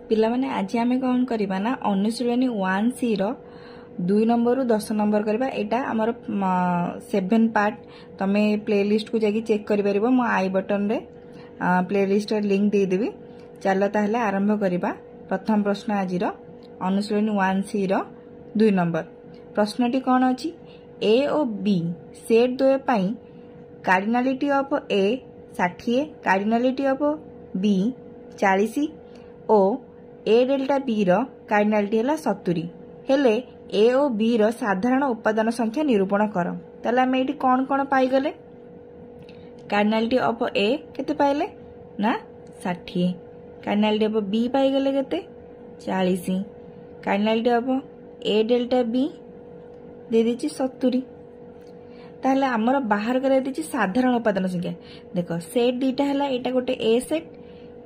पिला माने आज आम कौन करवा ना अनुशीलनी 1C रो 2 नंबर 10 नंबर करवा एटा आमर 7 पार्ट तमे प्लेलिस्ट को जाकि चेक कर परिबो मो आई बटन रे प्लेलिस्ट लिंक दे देबी। चलो ताहले आरंभ करवा। प्रथम प्रश्न आज रो अनुशीलनी 1C रो 2 नंबर प्रश्नटी कौन अछि ए और बी सेट द्वय पई cardinality of A 60 cardinality of B 40 ओ ए डेल्टा बी रो कार्डिनालिटी है 70 हेले ए और बी रो साधारण उपादान संख्या निरूपण कर। ताले हम एठी कौन कौन पाई गले कार्डिनालिटी ऑफ ए केते पाइले ना 60 कार्डिनालिटी ऑफ बी पाई गले केते 40 cardinality of A delta B दे दीची 70। ताहले हमर बाहर कर दीची साधारण उपादान संख्या देखो सेट दीटा हला एटा गोटे ए सेट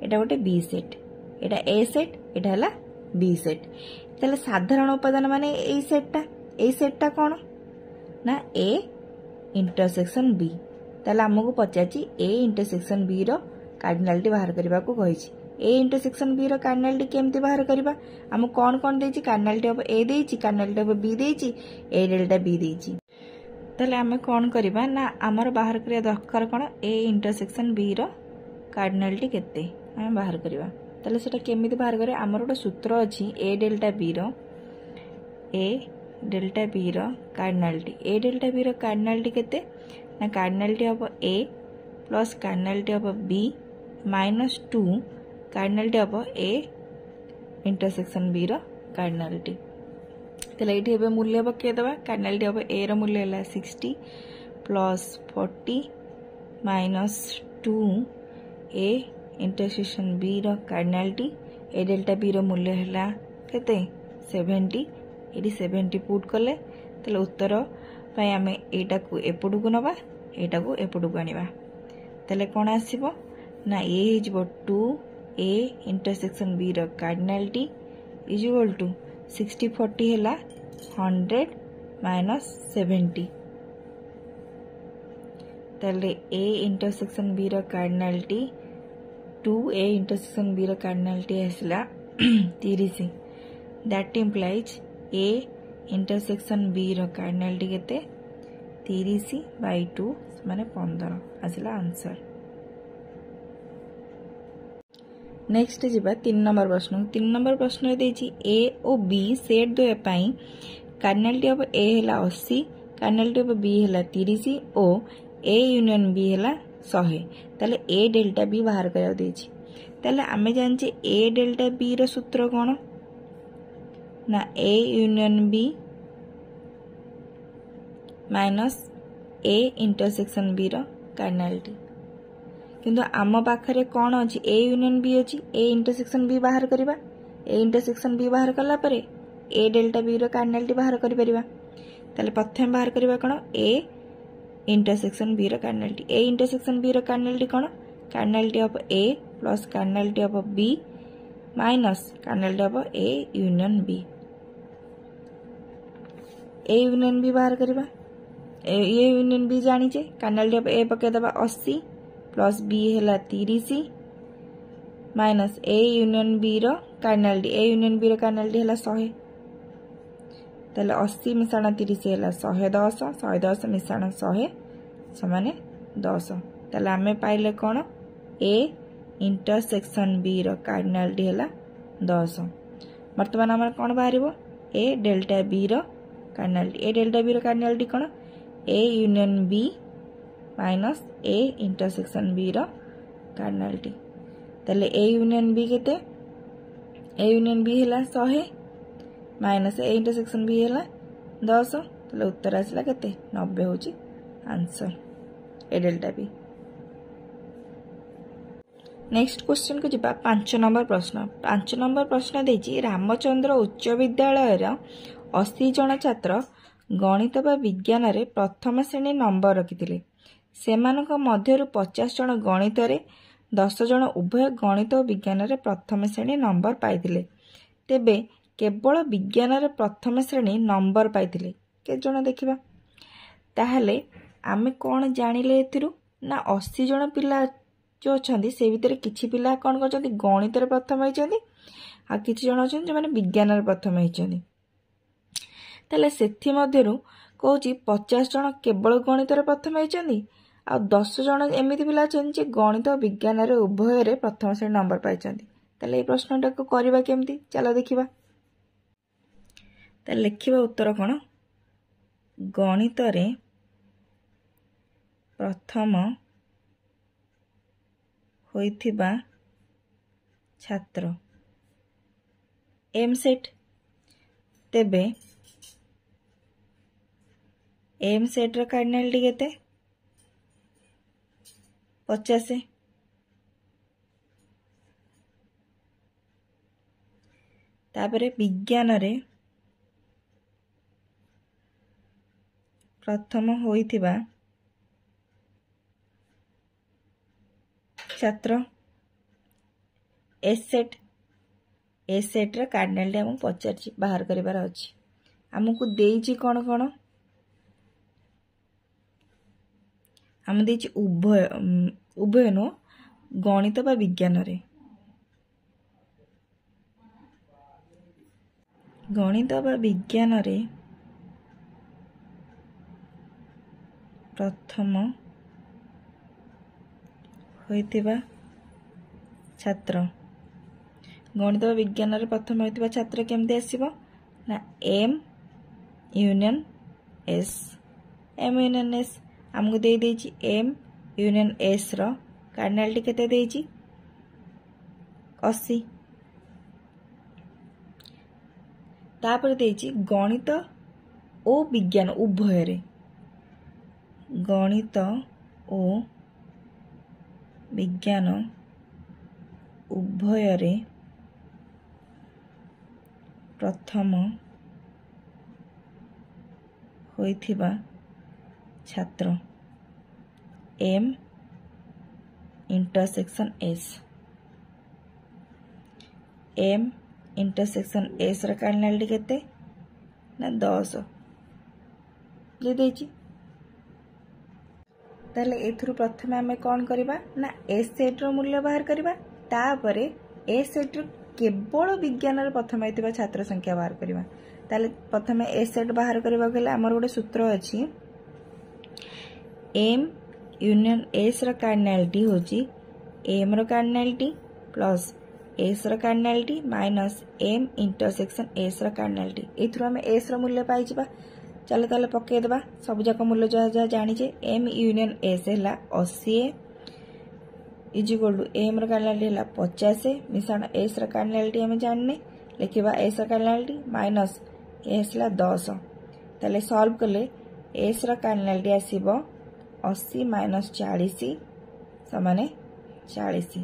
एटा गोटे बी सेट एटा ए सेट एटा हला बी सेट। ताहले साधारण उपादान माने ए सेटटा कौन ना ए इंटरसेक्शन बी। ताहले हमको पचाची ए इंटरसेक्शन बी रो कार्डिनालिटी बाहर करबा को कहिची। ए इंटरसेक्शन बी रो कार्डिनालिटी केमती बाहर करबा हम कौन कौन देची कार्डिनालिटी ऑफ ए देची कार्डिनालिटी ऑफ बी देची ए डेल्टा बी देची। ताहले आमे कौन करबा ना हमर बाहर करिया दरकार कोन ए इंटरसेक्शन बी रो कार्डिनालिटी केते हम बाहर करबा। ताहले सेटा केमिति बाहर करे हमर गोटे सूत्र अछि ए डेल्टा बी रो कार्डिनालिटी ए डेल्टा बी रो कार्डिनालिटी केते ना cardinality of A plus cardinality of B minus 2 cardinality of A intersection B रो कार्डिनालिटी। ताहले एठी एबे मूल्य पके दबा कार्डिनालिटी ऑफ ए रो मूल्य हला 60 plus 40 minus 2 A intersection B रो कार्डिनालिटी ए डेल्टा बी रो मूल्य हला केते 70 एडी 70 पुट कले ताले उत्तर पय हमें एटा को एपडु को नबा एटा को एपडु को आनिबा। ताले कोन आसीबो ना ए हिजबो 2 ए इंटरसेक्शन बी रो कार्डिनालिटी इज इक्वल टू 60 40 हला 100 माइनस 70। ताले ए इंटरसेक्शन बी रो कार्डिनालिटी 2 ए इंटरसेक्शन बी रो कार्डिनालिटी आसला 30 that implies A intersection B रो कार्डिनालिटी केते 30/2 माने 15 आसला आंसर। नेक्स्ट जीवा 3 नंबर प्रश्न 3 नंबर प्रश्न देछि ए और बी सेट द्वय पई कार्डिनालिटी ऑफ ए हला 80 कार्डिनालिटी ऑफ बी हला 30 ओ ए यूनियन बी हला 100। ताले ए डेल्टा बी बाहर करा देछि। ताले आमे जानचे ए डेल्टा बी रो सूत्र कोन ना A union B minus A intersection B रो कार्डिनालिटी किंतु आम पाखरे कौन अच्छी ए यूनियन बी अच्छी ए इंटरसेक्शन बी बाहर करबा ए इंटरसेक्शन बी बाहर कला परे ए डेल्टा बी रो कार्डिनालिटी बाहर करि परिबा। ताले प्रथम बाहर करबा कोन ए इंटरसेक्शन बी रो कार्डिनालिटी ए इंटरसेक्शन बी रो कार्डिनालिटी कोन cardinality of A plus cardinality of B minus cardinality of A union B. A union B बाहर करबा ए यूनियन बी जानी छे कार्डिनालिटी ऑफ ए पके दबा 80 प्लस बी है 30 माइनस ए यूनियन बी रो कार्डिनालिटी ए यूनियन बी रो कार्डिनालिटी है 100। ताले 80 मिसाण 30 है 110 110 मिसाण 100 समान 10। ताले आमे पाइले कोन ए इंटरसेक्शन बी रो कार्डिनालिटी है 10। वर्तमान आम कौन बाहर ए डेल्टा बी रो कार्डिनालिटी ए डेल्टा बी रो कार्डिनालिटी कोन A union B minus A intersection B रो कार्डिनालिटी। ताले ए यूनियन बी केते ए यूनियन बी हला 100 माइनस ए इंटरसेक्शन बी हला 10 ताले उत्तर आसला केते 90 होची answer A delta B. Next question को जिबा 5 नंबर प्रश्न 5 नंबर प्रश्न देछि रामचंद्र उच्च विद्यालय रा 80 जन छात्र गणित बा विज्ञान रे प्रथम श्रेणी नंबर रखिथिले सेमानक मध्यरु 50 जन गणित रे 10 जन उभय गणित और विज्ञान रे प्रथम श्रेणी नंबर पाइथिले तेबे केवल विज्ञान रे प्रथम श्रेणी नंबर पाइथिले के जन देखिबा। ताहले आमे कोन जानिले एथिरु ना 80 जन पिला जो अच्छा से भितर किसी पिला कौन कर गणित प्रथम होती आ किसी जन अच्छा जो मैंने विज्ञान प्रथम होती से कौच 50 जन केवल गणित प्रथम होती आ 10 जन एमती पिला अच्छा गणित और विज्ञान उभय प्रथम श्रेणी नंबर पाई ये प्रश्नटा को करवा केमती चलो देखा लिखा उत्तर कौन गणित प्रथम होइथिबा छात्र एम सेट तेबे एम सेट रो कार्डिनालिटी केते 50 तापरे विज्ञान रे प्रथम होइथिबा छात्र एस सेट रा कार्डिनालिटी हमको पचार बाहर करिवार अछि हमको देइछि कोन कोन हम देइछि उभय उभय नो गणित बा विज्ञान रे गणित बा विज्ञान रे प्रथम होइतिबा छात्र गणित विज्ञान रे प्रथम होइतिबा छात्र केमते आसीबो ना एम यूनियन एस हमको दे देछि एम यूनियन एस रो कार्डिनालिटी केते देछि 80 तापर देछि गणित ओ विज्ञान उभय रे गणित ओ विज्ञान उभय रे प्रथम होइथिबा छात्र एम इंटरसेक्शन एस रा कार्डिनालिटी केते ना 10 जे देछि ताले एथुरु प्रथमे आमे कौन करबा ना एस सेट रो मूल्य बाहर करबा तापरे एस सेट रो केवल विज्ञान रे प्रथम हेतिबा छात्र संख्या बाहर करबा ताले प्रथमे एस सेट बाहर करबा गेले हमर गोटे सूत्र अछि एम यूनियन एस रो कार्डिनालिटी होची एम रो कार्डिनालिटी प्लस एस रो cardinality minus M intersection S रो कार्डिनालिटी एथुरु हमें एस रो मूल्य पाई जिबा चलो ताले पके देबा सब जाक मूल्य जहा जहा जानि जे एम यूनियन एस हैला 80 इज इक्वल टू एम रो कार्डिनालिटी हैला 50 मिश्रण एस रो कार्डिनालिटी हम जानने लिखिबा एस रो कार्डिनालिटी माइनस एस हैला 10 ताले सॉल्व करले एस रो कार्डिनालिटी आसीबो 80 माइनस 40 समान 40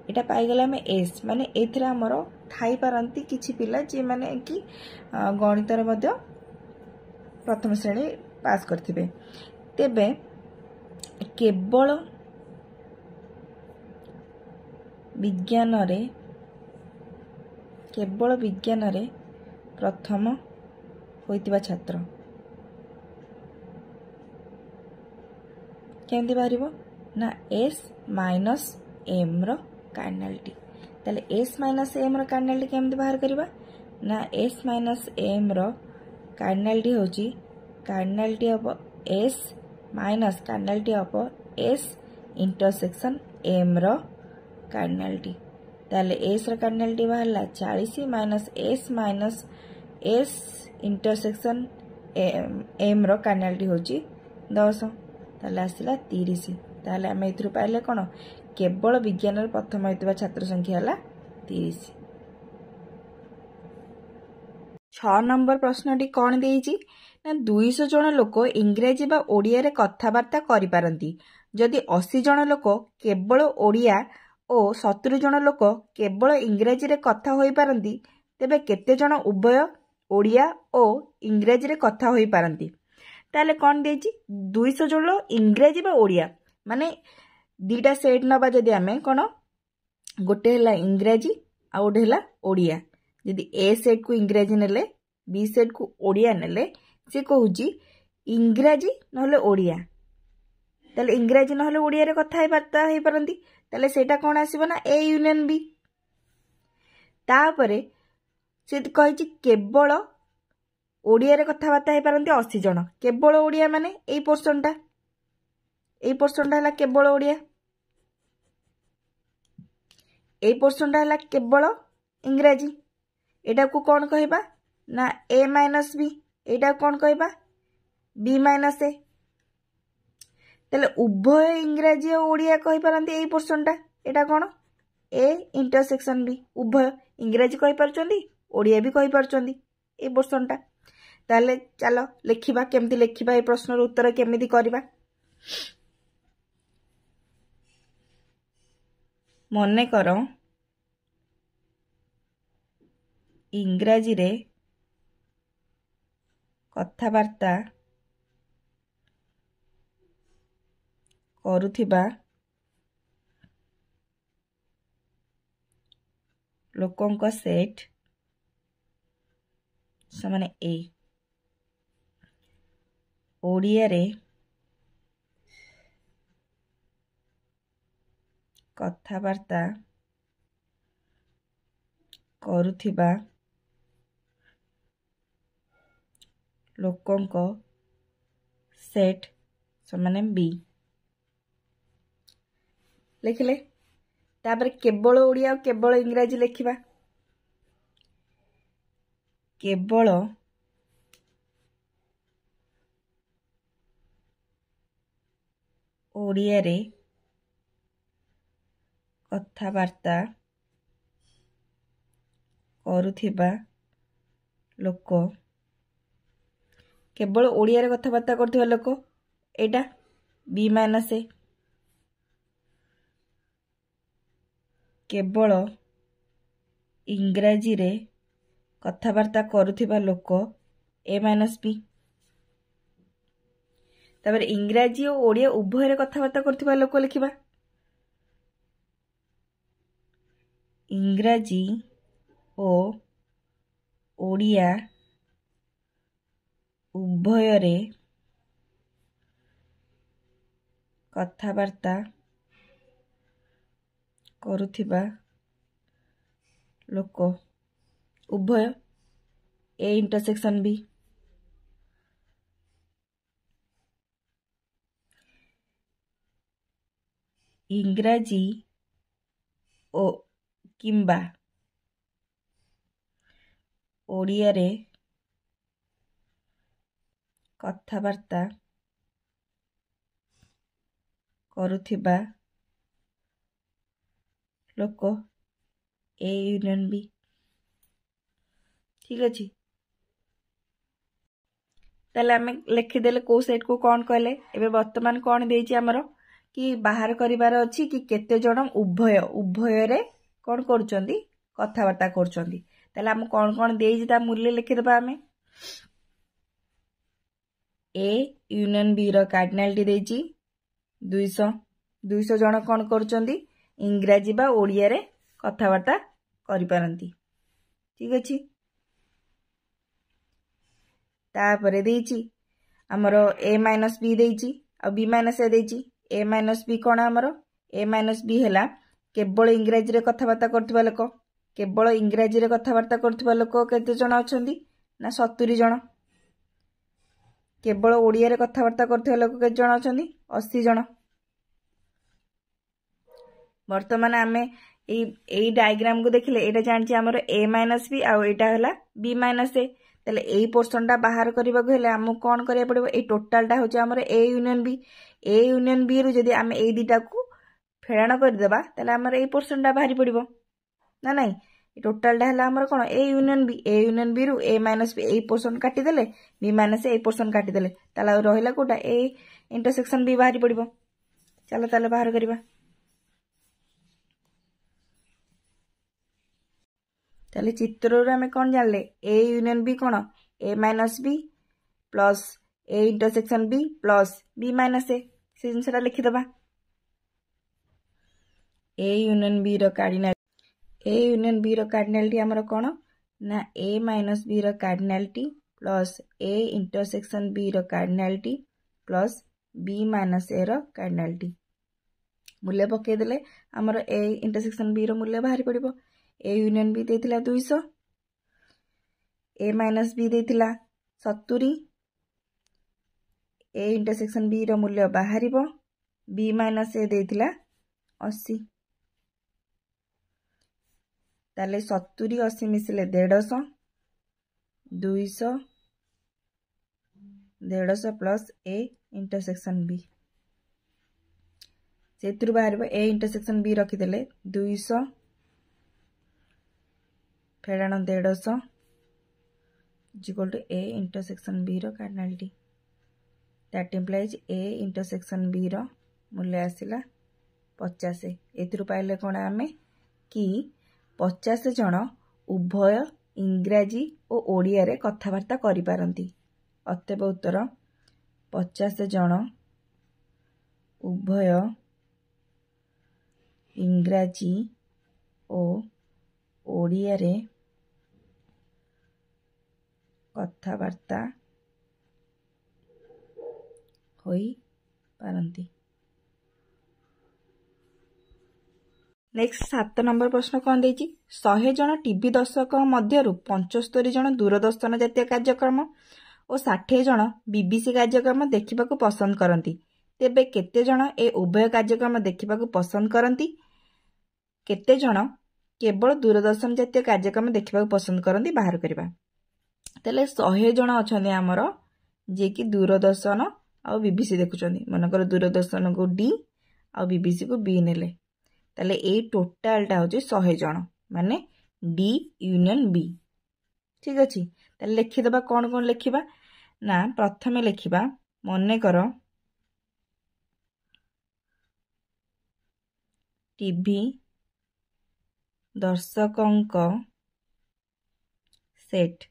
एटा पाई गला में एस माने एथरा हमरो थाई पारंती किछि पिला जे माने कि गणित रे मध्य प्रथम श्रेणी पास करथिबे तेबे केवल विज्ञान रे प्रथम होइतिबा छात्र केमति बाहरिबो ना एस माइनस एम रो कार्डिनालिटी ताले एस माइनस एम रो कार्डिनालिटी केमति बाहर करबा ना एस माइनस एम रो कार्डिनालिटी होची cardinality of S minus cardinality of S intersection M रो कार्डिनालिटी ताले एस रो कार्डिनालिटी बाहरला 40 माइनस एस इंटरसेक्शन एम रो कार्डिनालिटी होची 10 ताले आसिला 30 ताले हम एथुरु पाइले कोन केवल विज्ञान रे प्रथम होइतबा छात्र संख्या हला 30 6 नंबर प्रश्नटी कौन देइछि ना 200 जन लोक इंग्रेजी बा ओडिया रे कथाबार्ता करि पारंती जदि 80 जन लोक केवल ओडिया ओ 70 जन लोक केवल इंग्रेजी रे कथा होई पारंती तेबे केते जन उभय ओडिया ओ इंग्रेजी रे कथा होई पारंती ताले कौन देइछि 200 जन इंग्रेजी बा ओडिया माने दीटा सेट नबा जदि आमे कोन गोटे हला इंग्रेजी आ गोटे हला ओडिया जदि ए सेट को इंग्रेजी नेले बी सेट को ओडिया नेले से कहूची इंग्रेजी नहले ओडिया ताले इंग्रेजी नहले ओडिया रे कथा हे बार्ता हे परंती ताले सेटा कौन आसीबो ना ए यूनियन बी। तापरे से कहिछि केवल ओडिया रे कथाबार्ता हे पारंती 80 जन। केवल ओडिया माने एई पोर्शनटा हला केवल ओडिया, एई पोर्शनटा हला केवल इंग्राजी। एटा को कौन कहबा ना ए माइनस बी, एटा कौन कहबा बी माइनस ए। ताले उभय इंग्राजी और ओडिया कहि पारंती एई पोर्शनटा, एटा कौन ए इंटरसेक्शन बी। उभय इंग्राजी कहि पारचंदी, ओडिया भी कहि पारचंदी एई पोर्शनटा। ताले चलो लिखिबा, केमती लिखिबा, ए प्रश्नर उत्तर केमिति करबा। मने करो इंग्राजी रे कथाबार्ता करुथिबा लोकंक सेट समान ए। ओडिया रे कथाबार्ता करुथिबा लोकंक सेट समान बी लिखले। तापर केवल ओडिया और केवल इंग्राजी लिखिबा। केवल ओडिया रे कथाबार्ता करुथिबा लोक, केवल ओडिया रे कथाबार्ता करथिबा लोक एटा बी माइनस ए। केवल इंग्राजी रे कथाबार्ता करुथिबा लोक ए माइनस बी। तापर इंग्राजी और ओडिया उभय रे कथाबार्ता करथिबा लोक लिखिबा। इंग्राजी और ओडिया उभय रे कथाबार्ता करुथिबा लोक उभय ए इंटरसेक्शन बी। इंग्राजी ओ किंबा ओडिया रे कथाबार्ता करुथिबा लोक ए यूनियन बी। ठीक अच्छे, ताले आमे लिखिदेले को सेट को कौन कहले। एबे वर्तमान कौन देइछि हमरो कि बाहर करिवार अछि कि केते जण उभय उभय रे कौन करूचंदी कथाबार्ता करूचंदी। ताले हम कौन कौन देइछि ता मूल्य लिखिदेबा। आमे ए यूनियन बी रो कार्डिनालिटी देइछि 200 जण कौन करूचंदी इंग्राजी बा ओडिया रे कथाबार्ता करि पारंती। ठीक अछि, तापरे देइछि हमरो ए माइनस बी देइछि आ बी माइनस ए देइछि। ए माइनस बी कौन हमरो ए माइनस बी हैला केवल इंग्राजी रे कथाबार्ता करथिबा लोक। केवल इंग्राजी रे कथाबार्ता करथिबा लोक केते जण अछंदी ना 70 जण। केवल ओडिया रे कथाबार्ता करथिबा लोक केते जण अछंदी 80 जण। वर्तमान आमे एई डायग्राम को देखिले एटा जानछि हमरो ए माइनस बी आ एटा हैला बी माइनस ए। ताले एई पोर्शनटा बाहर करबा को हेले हमु कोन करिया पड़िबो। एई टोटलटा होचे हमरो A union B. A union B रु जदी आमे एई दिटा को फेराण कर देबा ताले हमरो एई पोर्शनटा बाहरी पड़िबो ना नाही। टोटलटा हैला हमरो कोन A union B. A union B रु ए माइनस बी एई पोर्शन काटी देले, बी माइनस ए एई पोर्शन काटी देले, ताले रहिला कोटा ए इंटरसेक्शन बी बाहरी पड़िबो। चलो ताले बाहर करबा। ताले चित्र रे हमें कौन जानले ए यूनियन बी कौन A minus B plus A intersection B plus B minus A. से जिनसटा लिखिदबा। ए यूनियन बी रो कार्डिनालिटी, ए यूनियन बी रो कार्डिनालिटी हमरो कौन ना ए माइनस बी रो cardinality plus A intersection B रो cardinality plus B minus A रो कार्डिनालिटी। मूल्य पकईदेले आमर ए इंटरसेक्शन बी मूल्य बाहरी पड़ो ए यूनियन बी देथिला 200 ए माइनस बी देथिला 70 ए इंटरसेक्शन बी मूल्य बाहर बी माइनस ए देथिला 80 ताले 70 80 मिसिले 150 200 150 प्लस ए इंटरसेक्शन बी से बाहर ए इंटरसेक्शन बी रखीदेले 200 फेड़ाण 150 equal to A intersection B cardinality that implies A intersection B मूल्य आसला 50 एथुरु पाइले कौन आम कि 50 जन उभय इंग्राजी और ओडिया रे कथबार्ता करि पारंती अतएव उत्तर 50 जन उभय इंग्राजी और ओडिया रे कथबार्ता होई पारंती। नेक्स्ट 7 नंबर प्रश्न कौन देछि 100 जन टीवी दर्शक मध्यरु 75 जन दूरदर्शन जातीय कार्यक्रम और 60 जन बीबीसी कार्यक्रम देखिबाकू पसंद करती तेबे केते जन ए उभय कार्यक्रम देखिबाकू पसंद करती केते जन केवल दूरदर्शन जातीय कार्यक्रम देखिबाकू पसंद करती बाहर करबा तेले 100 जन अछने हमर जे कि दूरदर्शन आ बीबीसी देखुचंदी मनकर दूरदर्शन को डी आ बीबीसी को बी नेले ताले ए टोटालटा होची 100 जन माने डी यूनियन बी ठीक अछि ताले लिखि दबा कोन कोन लिखिबा ना प्रथमे लिखिबा मने कर टीवी दर्शकंक सेट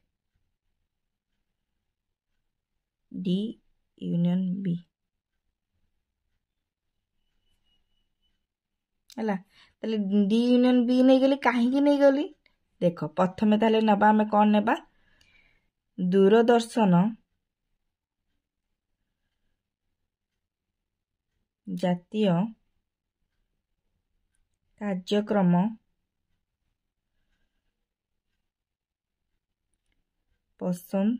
डी यूनियन बी हला ताले डी यूनियन बी नहीं गली काहे नहीं गली देख प्रथमे ताले नबा हमें कौन नेबा दूरदर्शन जातीय कार्यक्रम पसंद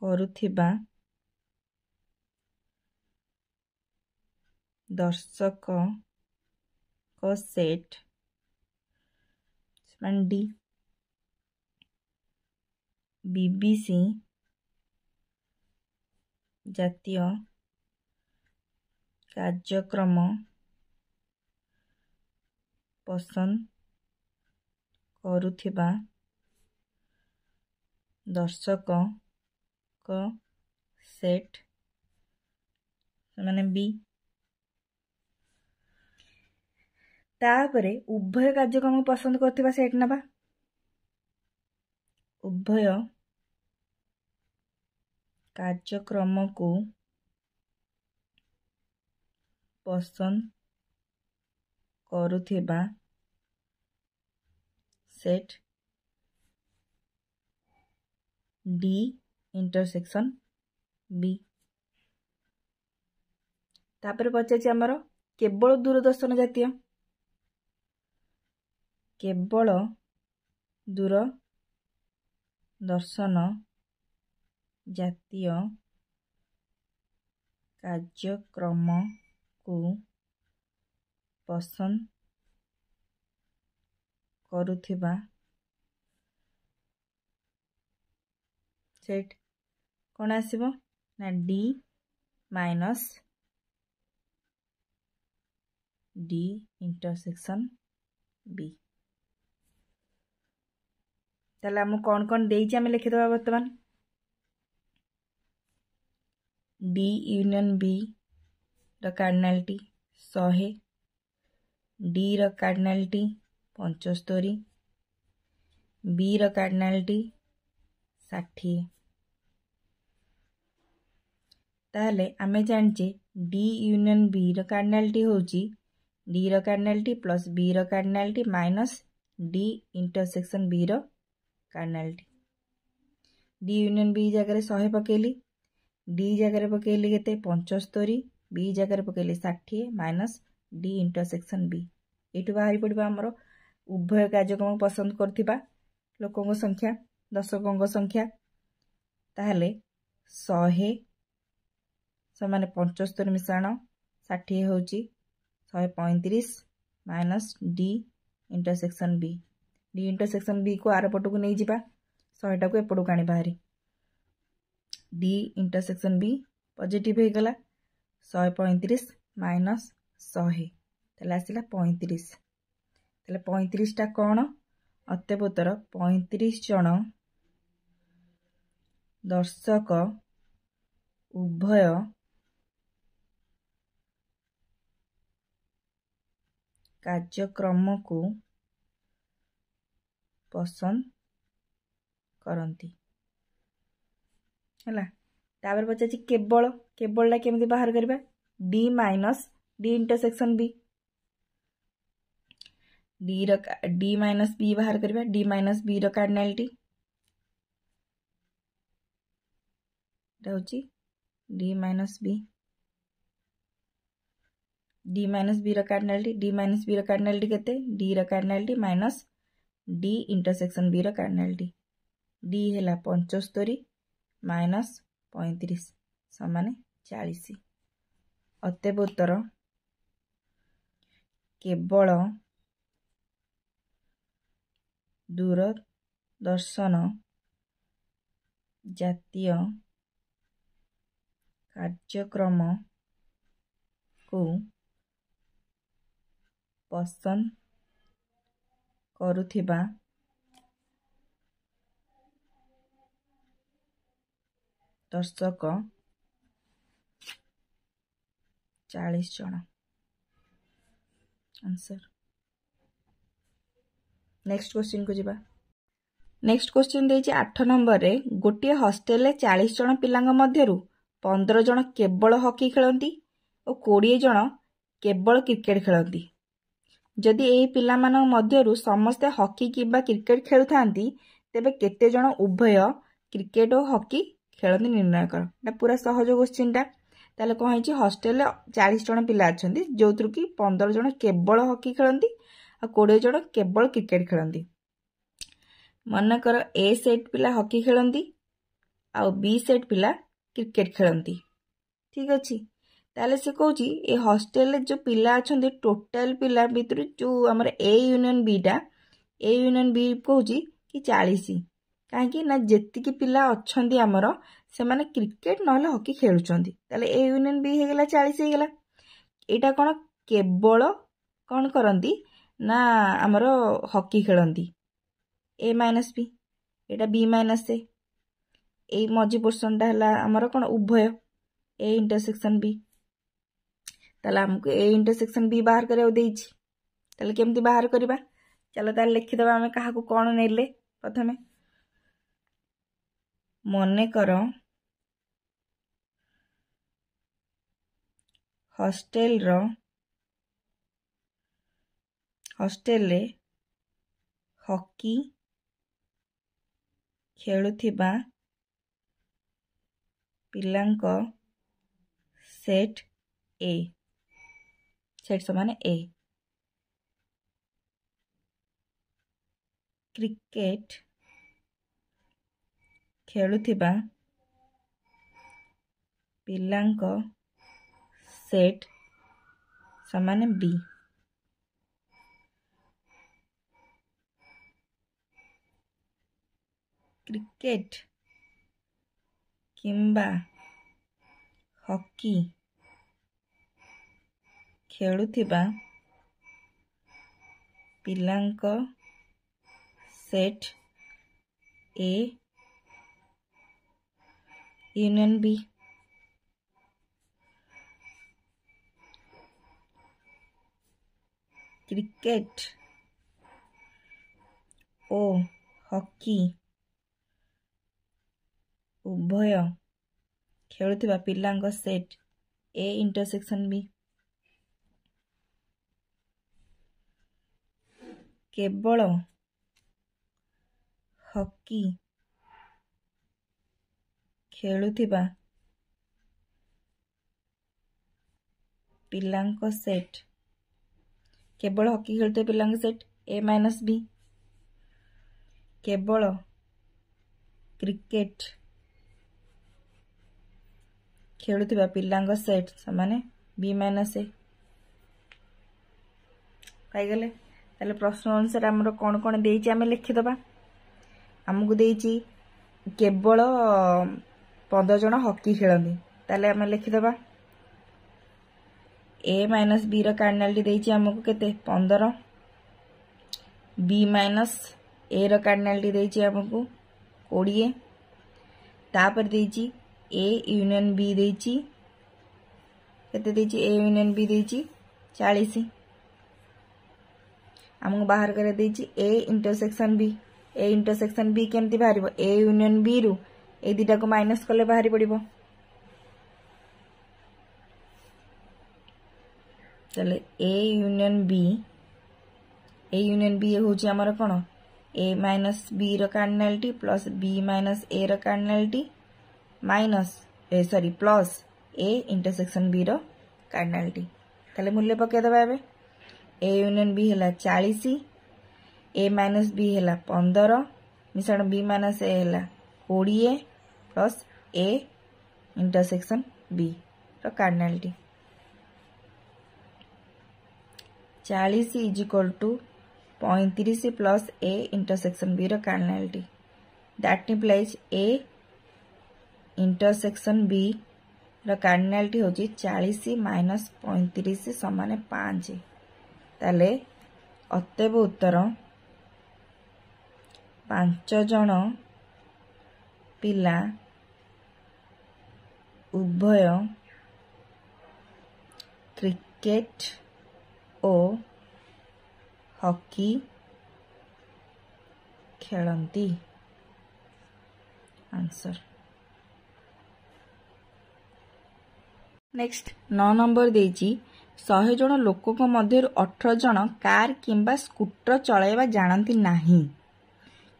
करुथिबा दर्शक को सेट डी बीबीसी जातीय कार्यक्रम पसंद करुथिबा दर्शक को सेट माने बी तापरे उभय कार्यक्रम पसंद करथिबा सेट नबा उभय कार्यक्रम को पसंद करुथिबा सेट डी इंटरसेक्शन बी तापर पचाछि हमर केवल दूरदर्शन जातीय केवल दूरदर्शन जातीय कार्यक्रम को पसंद करुथिबा सेट कौन आसीबो ना D minus D intersection B ताले हम कौन कौन देइछि हम लिखि दबा वर्तमान डी यूनियन बी र कार्डिनालिटी 100 डी र कार्डिनालिटी 75 बी र कार्डिनालिटी 60 ताले आमे जानचे डी यूनियन बी र कार्डिनालिटी होची डी र कार्डिनालिटी प्लस बी र cardinality minus D intersection B र कार्डिनालिटी डी यूनियन बी जगह 100 पकेली डी जगह पकेली केते 75 बी जगह पकईले 60 माइनस डी इंटरसेक्शन बी ये बाहरी पड़ो आमर उभय कार्यक्रम पसंद करथिबा लोकों संख्या दर्शकों संख्या ताहले 100 समान 75 मिश्रण 60 होची 135 माइनस डी इंटरसेक्शन बी को आर पटू नहीं जिबा 100 टाको एपटू आनी बाहरी डी इंटरसेक्शन बी पॉजिटिव हो गला 135 माइनस 100 ताले आसिला 35 ताले 35 टा कौन अत्यबोतर 35 जन दर्शक उभय कार्यक्रम को पसंद करती है तापर पचार केवल केवलटा केमती बाहर करबा D minus D intersection B D minus B बाहर करबा डी माइनस बी रो कार्डिनलिटी होची डी माइनस बी रो कार्डिनलिटी केते डी रो cardinality minus D intersection B रो कार्डिनलिटी डी हैला 75 माइनस 35 समान 40 अत्यबोतर केवल दूरदर्शन जातीय कार्यक्रम को पसंद करुथिबा दर्शक 40 जन आंसर। नेक्स्ट क्वेश्चन को जिबा नेक्स्ट क्वेश्चन देछि 8 नंबर रे गोटे हॉस्टेल रे 40 जन पिलांग मध्यरु 15 जन केवल हॉकी खेलंती और 20 जन केवल क्रिकेट खेलंती जदि एही पिला मानक मध्यरु समस्त हॉकी किबा क्रिकेट खेलुथांती तेबे केते जन उभय क्रिकेट और हॉकी खेलती निर्णय कर एटा पूरा सहज क्वेश्चन टा ताले कौन है हॉस्टेल 40 जन पिला अच्छे जो कि 15 जन केवल हॉकी खेलती और 20 जन केवल क्रिकेट खेलती मनकर ए सेट पिला हॉकी खेलती आ बी सेट पिला क्रिकेट खेलती ठीक अच्छे ताले से कहूँ ए हॉस्टेल जो पिला अच्छा टोटाल पिला भितर जो आमर ए यूनियन बी कहूँ कि 40 कहीं ना जेतिकी पिला अच्छा आमर से माने क्रिकेट ना हॉकी खेलुंट ताले ए यूनियन बी हो 40 हो गला यहाँ कौन केवल कौन करती ना आमर हॉकी खेलती ए माइनस बी यहाँ बी माइनस ए मझी पोर्सन है आमर कौन उभय ए इंटरसेक्शन बी ताले हमको ए इंटरसेक्शन बी बाहर करिया देइछि ताले केमती बाहर करबा चलो ताले लिखिदबा आमे काहाकू कोन नेले प्रथमे मने कर हॉस्टेल रे हॉकी खेलुथिबा पिलांक सेट ए सेट समान ए क्रिकेट खेलुथिबा पिलांक सेट समान बी क्रिकेट किंबा हॉकी खेलुथिबा पिलांक set A union B cricket ओ हॉकी उभय खेलुथिबा पिलांक सेट ए इंटरसेक्शन बी केवल हॉकी खेलुथिबा पिलांको सेट केवल हॉकी खेलते पिलांको सेट ए माइनस बी केवल क्रिकेट खेलुथिबा पिलांको सेट समान बी माइनस ए पाइगले ताले प्रश्न अनुसार आमर कौन कौन देइछि आमे लिखिदबा आमको देइछि केवल 15 जन हॉकी खेलती ताले आमे लिखिदबा ए माइनस बी रो कार्डिनालिटी देइछि आमको केते 15 बी माइनस ए रो कार्डिनालिटी देइछि आमको 20 तापर देइछि ए यूनियन बी देइछि केते देइछि ए यूनियन बी देइछि 40 आमको बाहर कर देइछि ए इंटरसेक्शन बी केमती बाहर ए यूनियन बी रु ए दुटा को माइनस कले बाहरी पड़िबो चले ए यूनियन बी होची हमर कोन ए माइनस बी रो cardinality plus B minus A रो cardinality minus sorry plus A intersection B रो कार्डिनालिटी ताले मूल्य पके दबा एबे ए यूनियन बी हला 40 ए माइनस बी हला 15 मिश्रण बी माइनस ए हला 20 प्लस ए इंटरसेक्शन बी रो cardinality 40 is equal to 35 plus A intersection B रो cardinality that implies A intersection B रो कार्डिनालिटी होची 40 माइनस 35 समान 5 ताले अतएव उत्तर 5 जन पिला उभय क्रिकेट ओ हॉकी खेलती आंसर नेक्स्ट 9 नंबर देइछि 100 जन लोक मध्य 18 जन कार किंबा स्कूटर चलाइबा जानती नहीं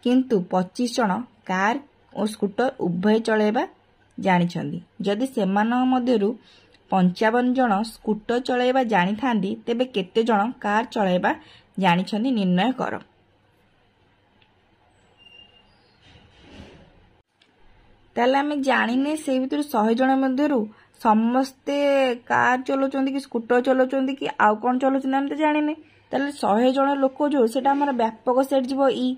किंतु 25 जन कार और स्कूटर उभय चलाइबा जानिछंदी जदि सेमान मध्यरु 55 जन स्कूटर चलाइबा जानि थांदी तेबे केते जन कार चलाइबा जानिछंदी निर्णय कर ताले आमे जानिने से भीतर 100 जन मध्यरु समस्ते कार चलाउछंदी कि स्कूटर चलाउछंदी कि आउ कोन चलाउछंदी हम त जानिने ताले 100 जन लोक जो सेटा हमर व्यापक सेट जीवो ई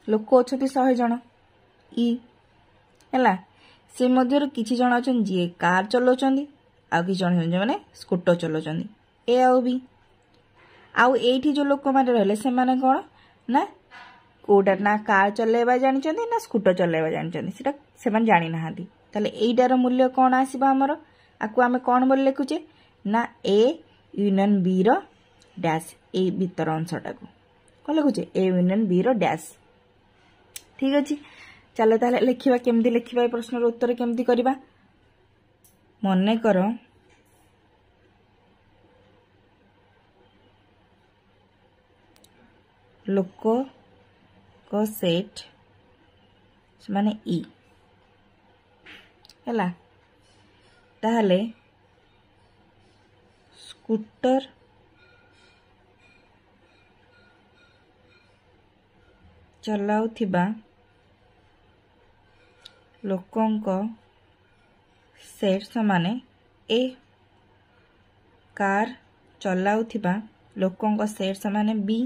लोक अछती 100 जन ई हला से मध्यरु किछि जन अछन जे कार चलाउछंदी आ कि जन माने स्कूटर चलाउछंदी ए आउ बी आउ एठी जो लोक माने रहले से माने कोन ना कोडा ना कार चलाइबा जानिछंदी ना स्कूटर चलाइबा जानिछंदी सेटा सेमान जानि नाहांती ताले एइटार मूल्य कोन आसीबा हमर आकु आमे कोन बोल लेखुचे ना ए यूनियन बी रो डैश ए भीतर अंशटा को कोन लेखुचे ए यूनियन बी रो डैश ठीक अछि चलो ताले लिखिबा केमदी लिखिबा ए प्रश्नर उत्तर केमदी करबा मने करो लोक को सेट माने ई हैला ताहले स्कूटर चलाउथिबा लोकंक सेट समाने ए कार चलाउथिबा लोकंक सेट समाने बी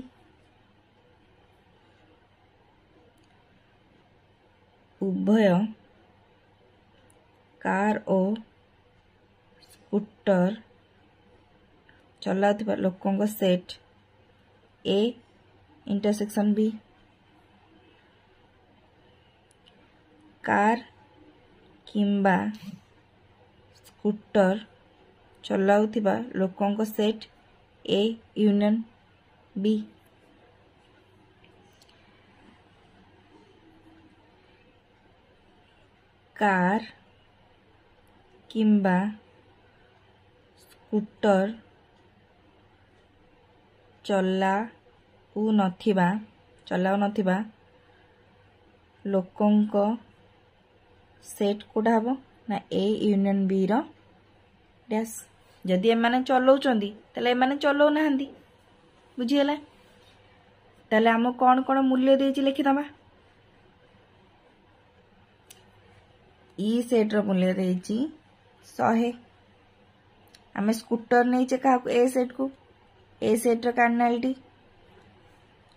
उभय कार और स्कूटर चलाउथिबा लोकंक set A intersection B car किंबा स्कूटर चलाउथिबा लोकंक set A union B car किंबा स्कूटर चलाउ नथिबा लोकंक सेट कोडा हबो ना ए यूनियन बी रो डैश जदि एमाने चलाउछंदी ताले एमाने चलाउनाहांदी बुझीगला ताले आम कौन कौन मूल्य देछि लिखिदबा ई सेट रो मूल्य देछि 100 आम स्कूटर नहीं क्या ए सेट को ए सेट कार्डिनालिटी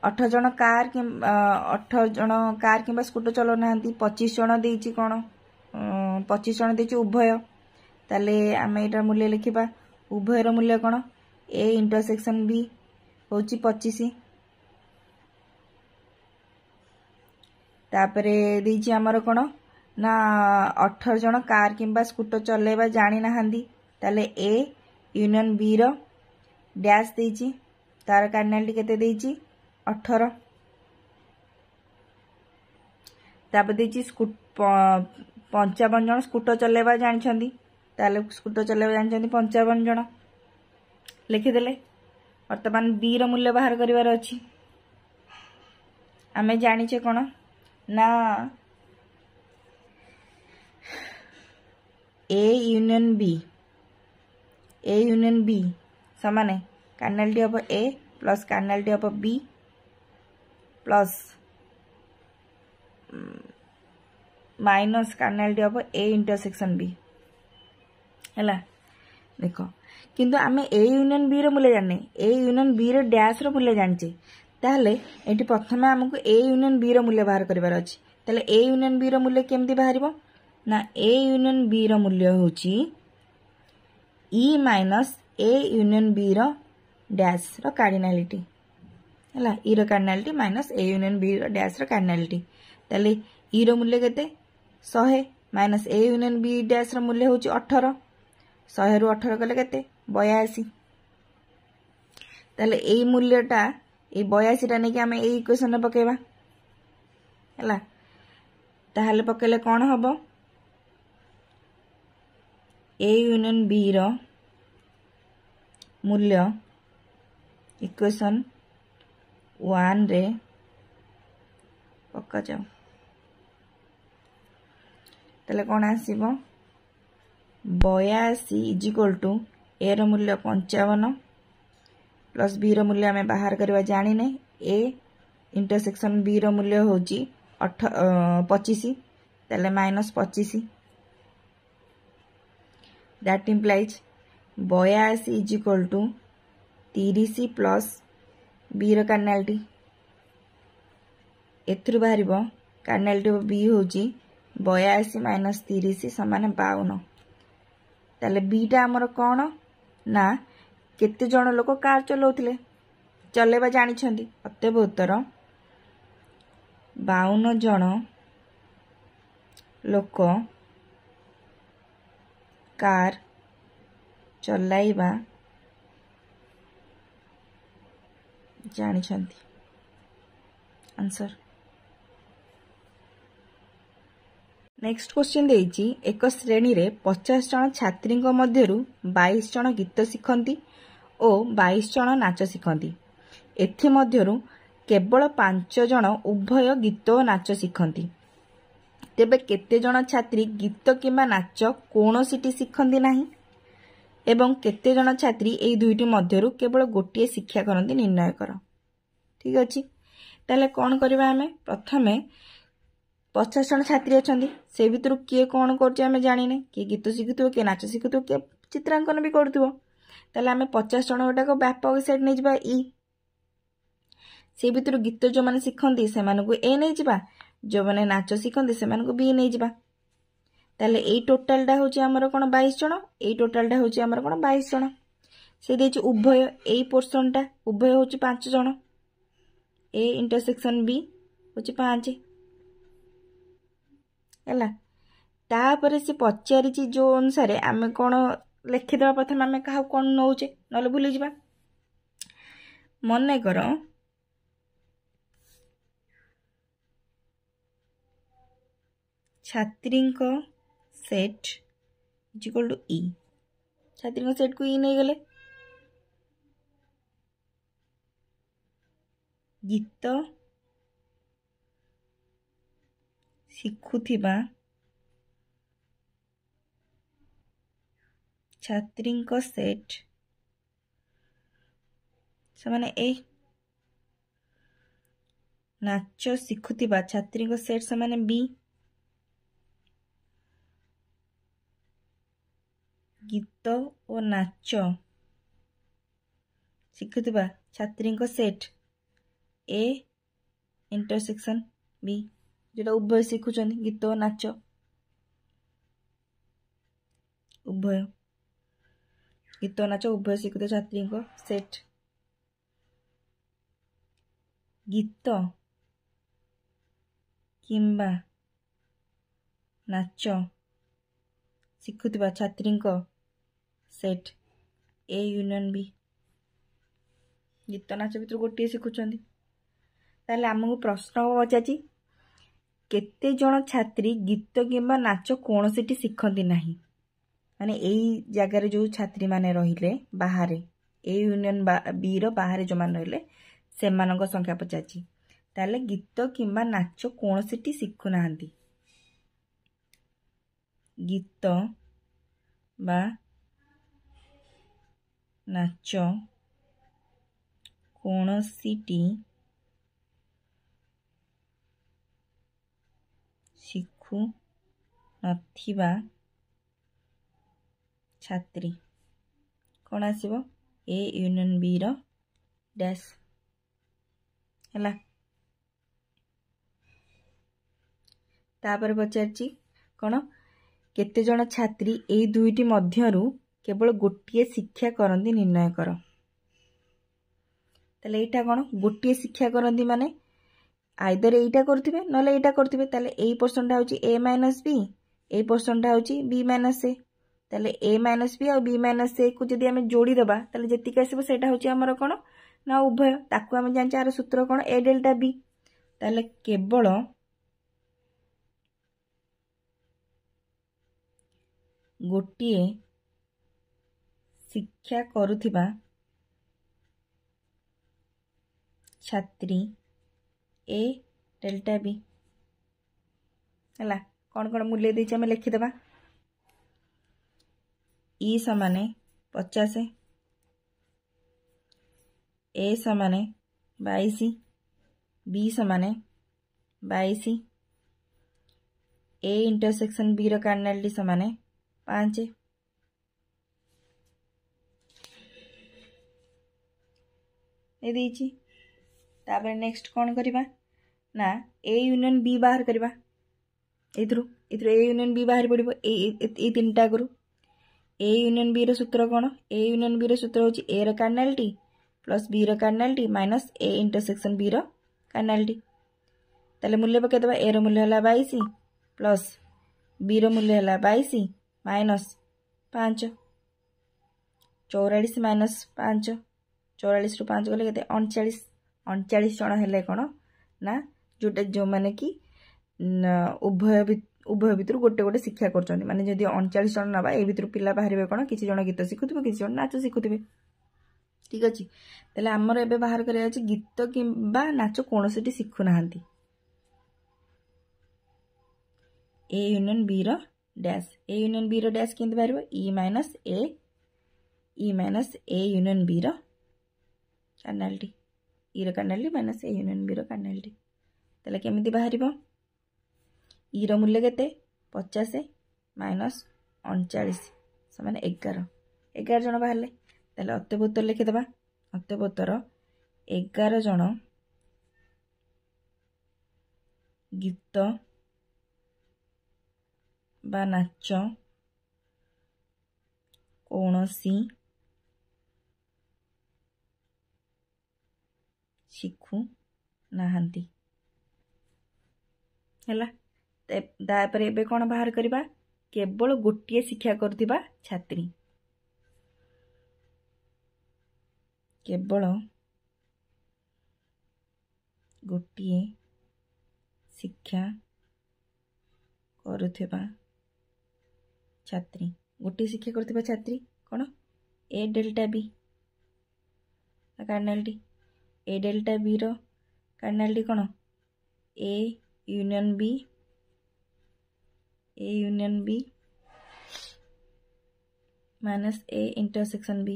18 जन कार कि 18 जन कार कि स्कूटर चलाना 25 जन देछि कौन 25 जन देछि उभय ताले आम एटार मूल्य लिखा उभयर मूल्य कौन ए इंटरसेक्शन बी हूँ 25 तापरे देछि आमर कौन ना 18 जन कार किंबा स्कूटर चलेबा जानी नाहांदी ताले ए यूनियन बी रो डैश देछि तार कार्डिनालिटी केते देछि 18 तापर देछि 55 जन स्कूटर चलेबा जानिछंदी ताले स्कूटर चलेबा जानिछंदी 55 जन लिखिदेले वर्तमान बी रो मूल्य बाहर करिवार अछि आमे जानिछे कोन ना ए यूनियन बी समान cardinality of A plus cardinality of B plus minus cardinality of A intersection B हैला देखो किंतु आमे ए यूनियन बी रो मूल्य जाने ए यूनियन बी रो डैश रो मूल्य जानिचे ताहले एटी प्रथमे हमको ए यूनियन बी रो मूल्य बाहर करिवार अछि ताहले ए यूनियन बी रो मूल्य केमती बाहरिबो ना ए यूनियन बी रो मूल्य होची E minus A union B रो डैश रो कार्डिनालिटी हैला ई रो cardinality minus A union B रो डैश रो कार्डिनालिटी ताले ई रो मूल्य केते 100 minus A union B dash रो मूल्य होची 18 100 रु 18 कले केते 82 ताले एई मूल्यटा ए 82 टा नेकी हमें एई इक्वेशन रे पकेबा हैला ताहले पकेले कोन हबो ए यूनियन बी रो मूल्य इक्वेशन 1 रे पक्का जाओ ताले कोन आसीबो 82 इज इक्वल टू ए रो मूल्य 55 प्लस बी रो मूल्य हमें बाहर करवा जानी ने ए इंटरसेक्शन बी रो मूल्य होची 25 ताले minus 25 that implies 82 is equal to 30 plus B रो कार्डिनालिटी एथुर बाहरिबो कार्डिनालिटी ऑफ बी होची 82 माइनस 30 समान 52 ताले बीटा आमर कौन ना केते जन लोक कार चलाउथिले चलेबा जानिछंदी अतएव उत्तर 52 जन लोक कार चलाइबा जानिछंदी आंसर नेक्स्ट क्वेश्चन देइछि एक श्रेणी रे 50 जन छात्री मध्यरु 22 जन गीत शिखंती और 22 जन नाच शिखंती एथि मध्यरु केवल 5 जन उभय गीत और नाच शिखंती तेबे केते जन छात्री गीत किंबा नाच कोनोसीटी शिखंती नाही एवं केते जन छात्री एई दुईटी मध्यरु केवल गोटिए शिक्षा करंती निर्णय कर ठीक अछि ताले कोन करबा हमें प्रथमे 50 जन छात्री अच्छा से भर किए कौन कर जाने किए गीत शिखुव किए नाच शिखुव किए चित्रांकन भी करुव ताले आम 50 जन गोटाक व्यापक सेट नहीं जा ई से भर गीत जो मैंने शिखती से ए नहीं जा जो मैंने नाच शिखती से बी नहीं जा ताले ए टोटालटा हूँ आमर कौन 22 जन ए टोटालटा हूँ आमर कौन 22 जन से देछि उभय ए पोर्सनटा उभय हूँ 5 जन ए इंटरसेक्शन बी हूँ 5 है तापर से पचारि जो अनुसार आम कौन लिखिदेवा प्रथम आम क्या कौन नौचे ना भूली जा मन कर छात्री set is equal to E छात्री सेट को ई नहीं गले गीत शिखुथिबा ଛାତ୍ରୀଙ୍କ ସେଟ୍ ସେମାନେ ଏ ନାଚ ଶିଖୁଥିବା ଛାତ୍ରୀଙ୍କ ସେଟ୍ ସେମାନେ ବି ଗୀତ ଓ ନାଚ ଶିଖୁଥିବା ଛାତ୍ରୀଙ୍କ ସେଟ୍ ଏ ଇଣ୍ଟରସେକ୍ସନ୍ ବି যেটা উভয় শিখুଛନ୍ତି গীত ও নাচ উভয় গীত ও নাচ উভয় শিখুଥିବା ଛାତ୍ରୀଙ୍କ ସେଟ୍ ଗୀତ କିମ୍ବା ନାଚ ଶିଖୁଥିବା ଛାତ୍ରୀଙ୍କ ସେଟ୍ ଏ ୟୁନିୟନ୍ ବି ଗୀତ ନାଚ ଭିତରୁ ଗୋଟିଏ ଶିଖୁଛନ୍ତି। ତାହେଲେ ଆମକୁ ପ୍ରଶ୍ନ ପଚାରିଛି କେତେ ଜଣ ଛାତ୍ରୀ ଗୀତ କିମ୍ବା ନାଚ କୌଣସିଟି ଶିଖନ୍ତି ନାହିଁ ମାନେ ଏଇ ଜାଗାରେ ଯେଉଁ ଛାତ୍ରୀମାନେ ରହିଲେ ବାହାରେ ଏ ୟୁନିୟନ୍ ବିର ବାହାରେ ଯେଉଁମାନେ ରହିଲେ ସେମାନଙ୍କ ସଂଖ୍ୟା ପଚାରିଛି। ତାହେଲେ ଗୀତ କିମ୍ବା ନାଚ କୌଣସିଟି ଶିଖୁନାହାନ୍ତି ଗୀତ ବା ନାଚ କୌଣସିଟି ଶିଖୁ ନଥିବା ଛାତ୍ରୀ କ'ଣ ଆସିବ ଏ ୟୁନିୟନ୍ ବିର ଡ୍ୟାସ୍ ହେଲା। ତାପରେ ପଚାରିଛି କ'ଣ କେତେ ଜଣ ଛାତ୍ରୀ ଏଇ ଦୁଇଟି ମଧ୍ୟରୁ କେବଳ ଗୋଟିଏ ଶିକ୍ଷା କରନ୍ତି ନିର୍ଣ୍ଣୟ କର। ତାହେଲେ ଏଇଟା କ'ଣ ଗୋଟିଏ ଶିକ୍ଷା କରନ୍ତି ମାନେ ଆଇଦର ଏଇଟା କରୁଥିବେ ନହେଲେ ଏଇଟା କରୁଥିବେ। ତାହେଲେ ଏଇ ପର୍ସନଟା ହେଉଛି ଏ ମାଇନସ୍ ବି ଏଇ ପର୍ସନଟା ହେଉଛି ବି ମାଇନସ୍ ଏ। ତାହେଲେ ଏ ମାଇନସ୍ ବି ଆଉ ବି ମାଇନସ୍ ଏ କୁ ଯଦି ଆମେ ଯୋଡ଼ିଦେବା ତାହେଲେ ଯେତିକି ଆସିବ ସେଇଟା ହେଉଛି ଆମର କ'ଣ ନା ଉଭୟ। ତାକୁ ଆମେ ଜାଣିଛେ ଆର ସୂତ୍ର କ'ଣ ଏ ଡେଲ୍ଟା ବି। ତାହେଲେ କେବଳ ଗୋଟିଏ ଶିକ୍ଷା କରୁଥିବା ଛାତ୍ରୀ ଏ ଡେଲ୍ଟା ବି ହେଲା। କ'ଣ କ'ଣ ମୂଲ୍ୟ ଦେଇଛି ଆମେ ଲେଖିଦେବା। ଇ ସମାନେ 50 ए समान 22 बी समान 22 ए इंटरसेक्शन बी रो कार्डिनालिटी समान 5 ए देछि। तापर नेक्स्ट कौन करवा ना ए यूनियन बी बाहर करवा इधर इधर ए यूनियन बी बाहर पड़ो ए तीन टा करू ए यूनियन बी रो सूत्र कौन ए यूनियन बी रो सूत्र होची ए रो कार्डिनालिटी प्लस बी रो cardinality minus A intersection B रो कार्डिनालिटी। ताले मूल्य पके दबा ए रो मूल्य हला 22 प्लस बी रो मूल्य हला 22 माइनस 5 44 माइनस 5 44 रु 5 गले केते 39 39 जन हेले कोन ना जोटा जो माने कि उभय भितर गोटे गोटे शिक्षा करछन माने जदी 39 जन नबा ए भितर पिला बाहरबे कोन किछि जन गीत शिखुथिबे किछि जन नाच शिखुथिबे। ठीक अछि तले हमर एबे बाहर करे अछि गीत किबा नाच कोनोसिटी शिखु नाहंती ए यूनियन बी रो डैश ए यूनियन बी रो डैश केंत बाहरबो E minus A union B रो कार्डिनालिटी ई रो cardinality minus A union B रो कार्डिनालिटी। तले केमिति बाहरबो ई रो मूल्य केते 50 माइनस 39 समान 11 जन बाहरले। ताले अत्यबोत्तर लिखिदेबा अत्यबोत्तर 11 जन गीत बा नाच कौनसी शिखु नाहंती हैला। तापर एबे कोन बाहर करबा केवल गोटिए शिक्षा करथिबा छात्री केवल गोटिए शिक्षा करुथिबा छात्री गोटिए शिक्षा करुथिबा छात्री कोन A delta B cardinality A delta B रो कार्डिनालिटी कोन A union B minus A intersection B,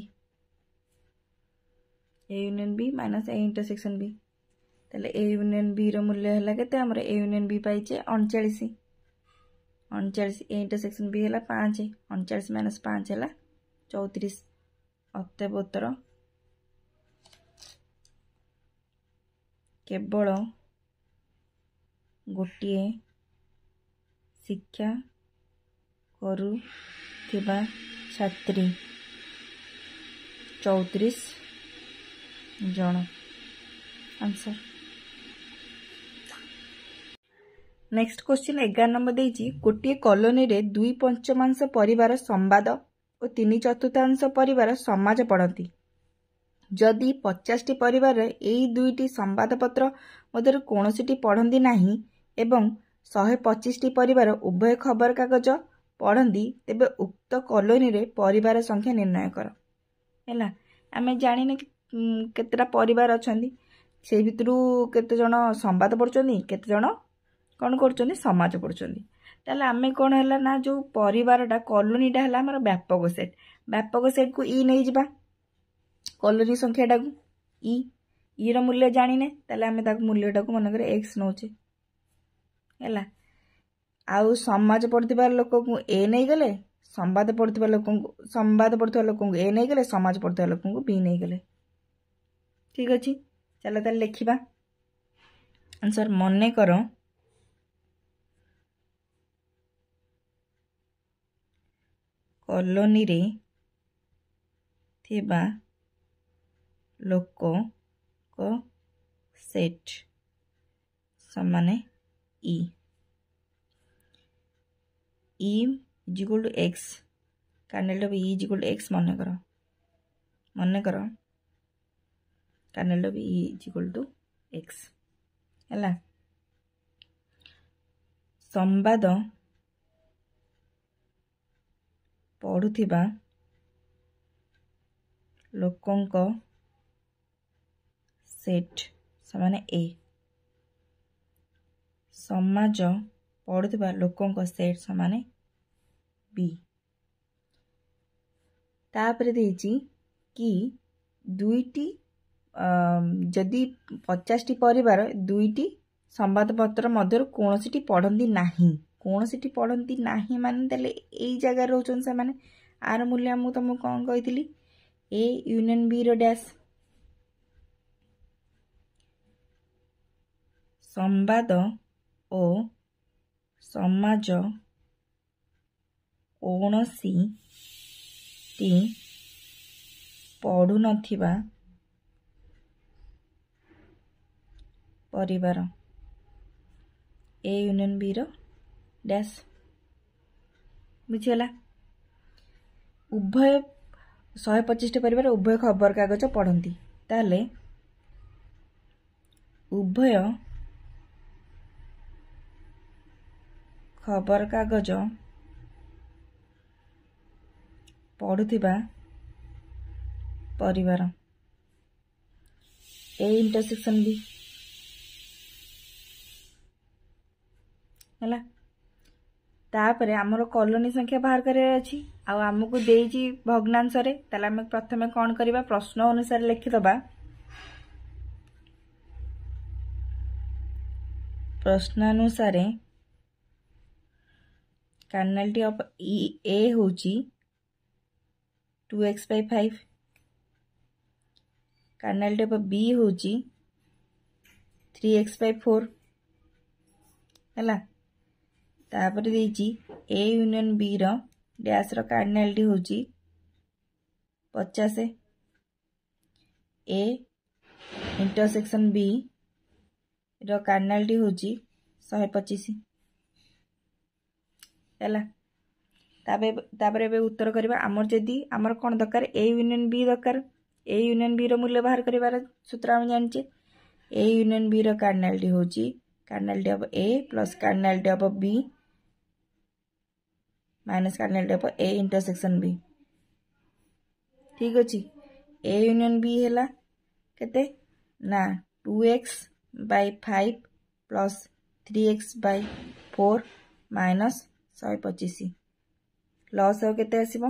A union B minus A intersection B. ताले ए यूनियन बी रो मूल्य है केते हमर ए यूनियन बी पाइचे 39, 39 ए इंटरसेक्शन बी है 5, 39 माइनस 5 है 34। अतएव उत्तर केवल गोटे शिक्षा करुथिबा छात्री 34 जन। आंसर। नेक्स्ट क्वेश्चन 11 नंबर देइछि गोटे कॉलोनी रे 2/5 परिवार संवाद और 3/4 परिवार समाज पढ़ती। जदि 50टी परिवार यही 2टी संवाद पत्र मध्य कौनसी पढ़ती नहीं एवं 125टी परिवार उभय खबर कागज पढ़ती तेबे उक्त कॉलोनी रे परिवार संख्या निर्णय कर। है आम जाने केतटा परिवार अच्छा से भितर केते जन संवाद पढ़ुं केते जन कौन कर समाज पढ़ुं। ताले आमे कौन है ना जो परिवारटा कॉलोनीटा है आम व्यापक सेट, व्यापक सेट को ई नहीं जावा कॉलोनी संख्याटा को ई रो मूल्य जानिने ताले आमे ताको मूल्यटा को मन करे एक्स नौचे है। आउ समाज पढ़ुवा लोक को ए नहीं गले, संवाद पढ़ुवा लोक को ए नहीं गले, समाज पढ़ुवा लोक को बी नहीं गले। ठीक अच्छे चलो ताले लिखिबा आंसर। मने कर कॉलोनी रे थिबा लोक को सेट समान E is equal to X, kernel of E is equal to X मन कर kernel of E is equal to X है। संवाद पढ़ुथिबा लोकंक सेट समान ए, समाज पढ़ुथिबा लोकंक सेट समान बी। तापर देइछि कि 2टी जदि 50टी परिवार 2टी संवाद पत्र मध्य कौनसी पढ़ती नहीं, कौनसी पढ़ती नहीं मान तेल यही जगह रोचन से माने आर मूल्य मुझे तुमको कौन कही ए यूनियन बी रो डैश। संवाद ओ समाज कौनसी पढ़ु नथिबा परिवार ए यूनियन बी रो डैश। बुझीगला उभय 125टी परिवार उभय खबर कागज पढ़ती ताले उभय खबर कागज पढ़ुथिबा परिवार ए इंटरसेक्शन बी है। तापरे आमर कॉलोनी संख्या बाहर करार अच्छी आमको देइछि भग्नांश रे ताले आमे प्रथमे कौन करबा प्रश्न अनुसार लिखिदबा। प्रश्नानुसार कर्नेलटी ऑफ ए होची 2x/5, कर्नेलटी ऑफ बी होची 3x/4 है। तापर देइछि ए यूनियन बी रो डैश रो कार्डिनलिटी होची 50, ए इंटरसेक्शन बी रो कार्डिनलिटी होची 125 है। तापर एबे उत्तर करबा हमर जदी हमर कोन दरकार ए यूनियन बी दरकार, ए यूनियन बी रो मूल्य बाहर करिवार सूत्र हम जानचे ए यूनियन बी रो कार्डिनलिटी होची cardinality of A plus cardinality of B minus cardinality of A intersection B. ठीक अच्छे ए यूनियन बी है केते ना 2x/5 plus 3x/4 minus 125 loss हो केते आसीबो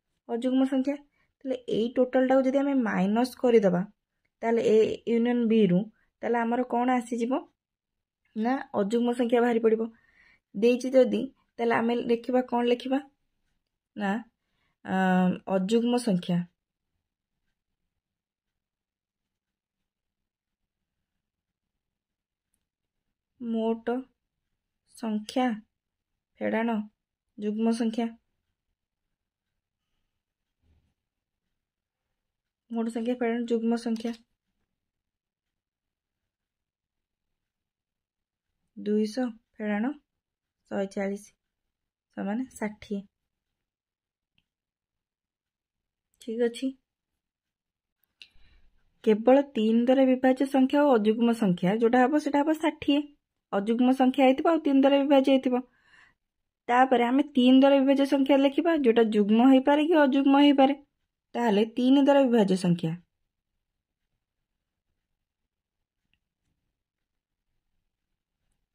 अजुग्म संख्या ताले एई टोटलटा को जदि आमे माइनस करदेबा ताले ए यूनियन बी रु ताले आमर कौन आसीजिवो ना अजुग्म संख्या बाहरी पड़िबो देइछि जदि ताले आमे लिखिबा कौन लिखिबा ना अजुग्म संख्या मोट संख्या फेड़ाण जुग्म संख्या मोट संख्या फेड़ाण जुग्म संख्या 200 फेड़ाण 140 समान 60 ठीक अच्छी केवल 3 द्वारा विभाज्य संख्या और अजुग्म संख्या जोटा हम से 60 अजुग्म संख्या है 3 द्वारा विभाज्य है तापर आम 3 द्वारा विभाज्य संख्या लिखा जोटा जुग्म हो पारे कि अजुग्म हो पारे ताहले 3 द्वारा विभाज्य संख्या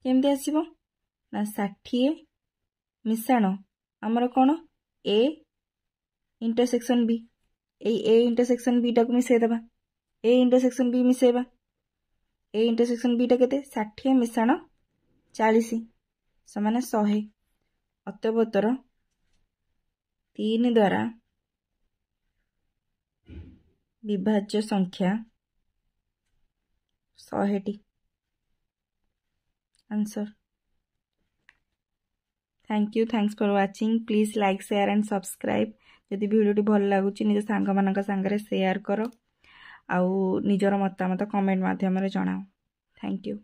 केमती आसीबो ना 60 मिशाण आमर कौन A intersection B A intersection B टाक मिसई देबा ए इंटरसेक्शन बी मिसेबा ए इंटरसेक्शन बी टा केते 60 मिशाण 40 समान 100 अतबतर 3 द्वारा विभाज्य संख्या 100 answer thank you thanks for watching please like share and subscribe जदि वीडियो भल लगुच निज सांग मानक सांगरे शेयर करो आउ निजर मतामत कमेंट माध्यम रे जणाओ थैंक यू।